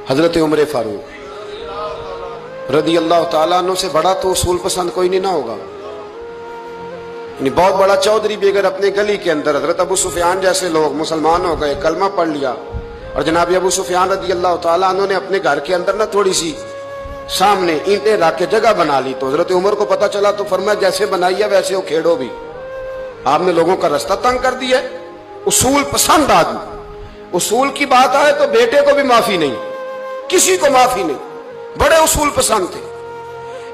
حضرت عمر فاروق رضی اللہ تعالیٰ عنہ سے بڑا تو اصول پسند کوئی نہیں نہ ہوگا. یعنی بہت بڑا چودھری بھی اگر اپنے گلی کے اندر حضرت ابو سفیان جیسے لوگ مسلمان ہو گئے، کلمہ پڑھ لیا، اور جناب ابو سفیان رضی اللہ تعالیٰ عنہ نے اپنے گھر کے اندر نہ تھوڑی سی سامنے اینٹیں رکھ کے جگہ بنا لی، تو حضرت عمر کو پتا چلا تو فرمایا جیسے بنائی ہے ویسے وہ کھیڑو بھی. آپ نے لوگوں کا رستہ تنگ کر دیا. اصول پسند آدمی، اصول کی بات آئے تو بیٹے کو بھی معافی نہیں، کسی کو معافی نہیں، بڑے اصول پسند تھے.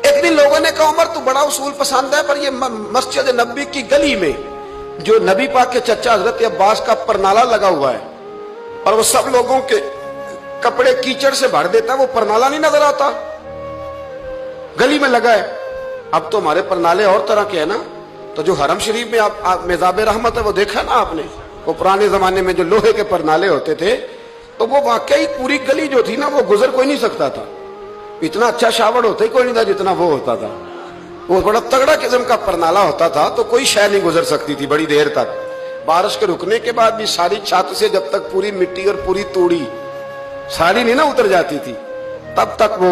ایک دن لوگوں نے کہا عمر تو بڑا اصول پسند ہے، پر یہ مسجد نبی کی گلی میں جو نبی پاک کے چچا حضرت عباس کا پرنالہ لگا ہوا ہے اور وہ سب لوگوں کے کپڑے کیچڑ سے بھر دیتا ہے، وہ پرنالہ نہیں نظر آتا؟ گلی میں لگا ہے. اب تو ہمارے پرنالے اور طرح کے ہیں نا، تو جو حرم شریف میں آپ میزاب رحمت ہے وہ دیکھا نا آپ نے، وہ پرانے زمانے میں جو لوہے کے پرنالے ہوتے تھے، تو وہ واقعی پوری گلی جو تھی نا وہ گزر کوئی نہیں سکتا تھا. اتنا اچھا شاوڑ ہوتا ہی کوئی نہیں تھا جتنا وہ ہوتا تھا. وہ بڑا تگڑا قسم کا پرنالہ ہوتا تھا، تو کوئی شے نہیں گزر سکتی تھی بڑی دیر تک. بارش کے رکنے کے بعد بھی ساری چھت سے جب تک پوری مٹی اور پوری توڑی ساری نہیں نہ اتر جاتی تھی تب تک وہ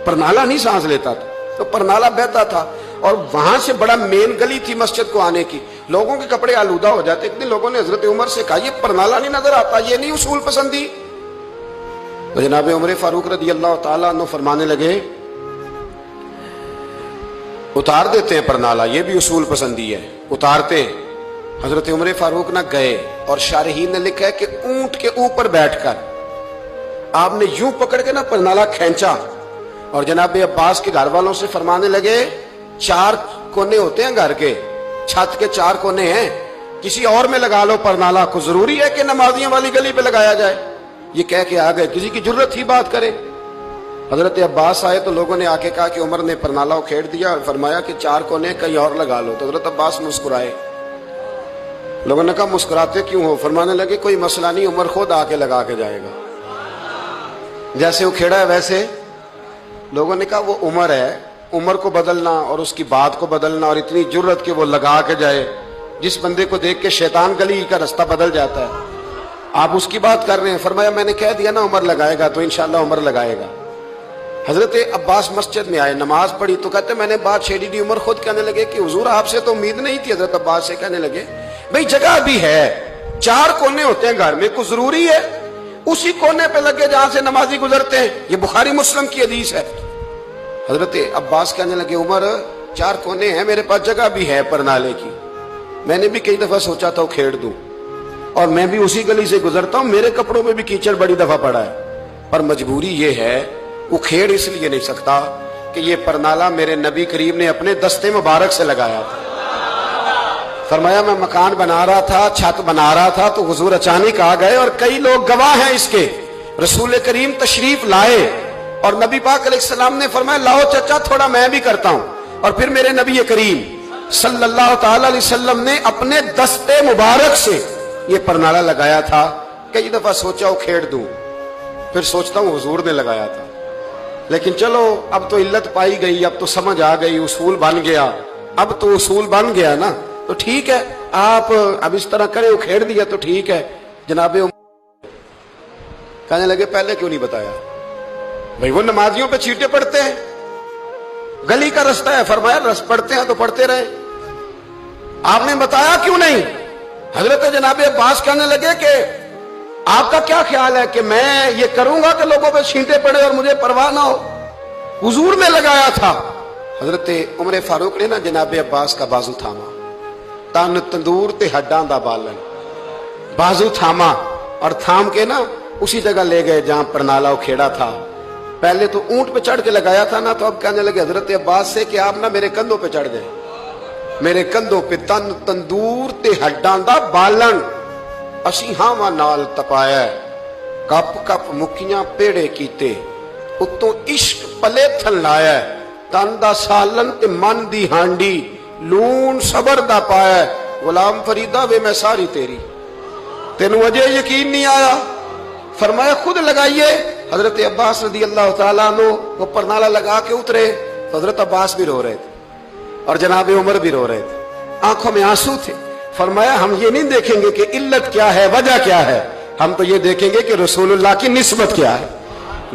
پرنالہ نہیں سانس لیتا تھا. تو پرنالہ بہتا تھا، اور وہاں سے بڑا مین گلی تھی مسجد کو آنے کی، لوگوں کے کپڑے آلودہ ہو جاتے. ایک دن لوگوں نے حضرت عمر سے کہا یہ پرنالہ نہیں نظر آتا، یہ نہیں اصول پسندی؟ تو جناب عمر فاروق رضی اللہ تعالیٰ عنہ فرمانے لگے اتار دیتے ہیں پرنالہ، یہ بھی اصول پسندی ہے، اتارتے ہیں. حضرت عمر فاروق نہ گئے، اور شارحین نے لکھا ہے کہ اونٹ کے اوپر بیٹھ کر آپ نے یوں پکڑ کے نا پرنالہ کھینچا، اور جناب عباس کے گھر والوں سے فرمانے لگے 4 کونے ہوتے ہیں گھر کے، چھت کے 4 کونے ہیں، کسی اور میں لگا لو پرنالہ، کو ضروری ہے کہ نمازیوں والی گلی پہ لگایا جائے؟ یہ کہہ کے آ گئے، کسی کی ضرورت ہی بات کرے. حضرت عباس آئے تو لوگوں نے آ کے کہا کہ عمر نے پرنالہ کھیڑ دیا اور فرمایا کہ 4 کونے کہیں اور لگا لو. تو حضرت عباس مسکرائے. لوگوں نے کہا مسکراتے کیوں ہو؟ فرمانے لگے کوئی مسئلہ نہیں، عمر خود آ کے لگا کے جائے گا. جیسے وہ کھیڑا ہے ویسے. لوگوں نے کہا وہ عمر ہے، عمر کو بدلنا اور اس کی بات کو بدلنا اور اتنی جرت کہ وہ لگا کے جائے، جس بندے کو دیکھ کے شیطان گلی کا رستہ بدل جاتا ہے، آپ اس کی بات کر رہے ہیں. فرمایا میں نے کہہ دیا نا عمر لگائے گا، تو انشاءاللہ عمر لگائے گا. حضرت عباس مسجد میں آئے، نماز پڑھی تو کہتے میں نے بات چھیڑی دی. عمر خود کہنے لگے کہ حضور آپ سے تو امید نہیں تھی. حضرت عباس سے کہنے لگے بھئی جگہ بھی ہے، 4 کونے ہوتے ہیں گھر میں، کوئی ضروری ہے اسی کونے پہ لگے جہاں سے نمازی گزرتے ہیں؟ یہ بخاری مسلم کی حدیث ہے. حضرت عباس کہنے لگے عمر 4 کونے ہیں، میرے پاس جگہ بھی ہے پرنالے کی، میں نے بھی کئی دفعہ سوچا تھا وہ کھیڑ دوں، اور میں بھی اسی گلی سے گزرتا ہوں، میرے کپڑوں میں بھی کیچڑ بڑی دفعہ پڑا ہے، پر مجبوری یہ ہے وہ کھیڑ اس لیے نہیں سکتا کہ یہ پرنالہ میرے نبی کریم نے اپنے دستے مبارک سے لگایا تھا. فرمایا میں مکان بنا رہا تھا، چھت بنا رہا تھا، تو حضور اچانک آ گئے، اور کئی لوگ گواہ ہیں اس کے. رسول کریم تشریف لائے اور نبی پاک علیہ السلام نے فرمایا لاؤ چچا تھوڑا میں بھی کرتا ہوں، اور پھر میرے نبی کریم صلی اللہ تعالی علیہ وسلم نے اپنے دستے مبارک سے یہ پرنالہ لگایا تھا. کئی دفعہ سوچا وہ کھیڑ دوں، پھر سوچتا ہوں حضور نے لگایا تھا. لیکن چلو اب تو علت پائی گئی، اب تو سمجھ آ گئی، اصول بن گیا. اب تو اصول بن گیا نا، تو ٹھیک ہے آپ اب اس طرح کرے، وہ کھیڑ دیا تو ٹھیک ہے. جناب کہنے لگے پہلے کیوں نہیں بتایا؟ بھئی وہ نمازیوں پہ چیٹے پڑتے ہیں، گلی کا رستہ ہے. فرمایا رس پڑتے ہیں تو پڑھتے رہے، آپ نے بتایا کیوں نہیں؟ حضرت جناب عباس کہنے لگے کہ آپ کا کیا خیال ہے کہ میں یہ کروں گا کہ لوگوں پہ چھینٹے پڑے اور مجھے پرواہ نہ ہو؟ حضور نے لگایا تھا. حضرت عمر فاروق نے نا جناب عباس کا بازو تھاما، تن تندور تے ہڈاں دا بالن، بازو تھاما اور تھام کے نا اسی جگہ لے گئے جہاں پرنالہ کھیڑا تھا. پہلے تو اونٹ پہ چڑھ کے لگایا تھا نا، تو اب کہنے لگے حضرت عباس سے کہ آپ نا میرے کندھوں پہ چڑھ گئے، میرے کندھوں پہ تن تندور تے ہڈاں دا بالن، اسی ہاواں نال تپایا، کپ کپ مکیاں پیڑے کیتے، اتوں عشق پلے تھن لایا، تن دا سالن تے من دی ہانڈی، لون صبر دا پایا. غلام فریدہ وے میں ساری تیری، تینوں اجے یقین نہیں آیا؟ فرمایا خود لگائیے. حضرت عباس رضی اللہ تعالیٰ عنہ وہ پرنالہ لگا کے اترے تو حضرت عباس بھی رو رہے تھے اور جناب عمر بھی رو رہے تھے، آنکھوں میں آنسو تھے. فرمایا ہم یہ نہیں دیکھیں گے کہ علت کیا ہے، وجہ کیا ہے، ہم تو یہ دیکھیں گے کہ رسول اللہ کی نسبت کیا ہے.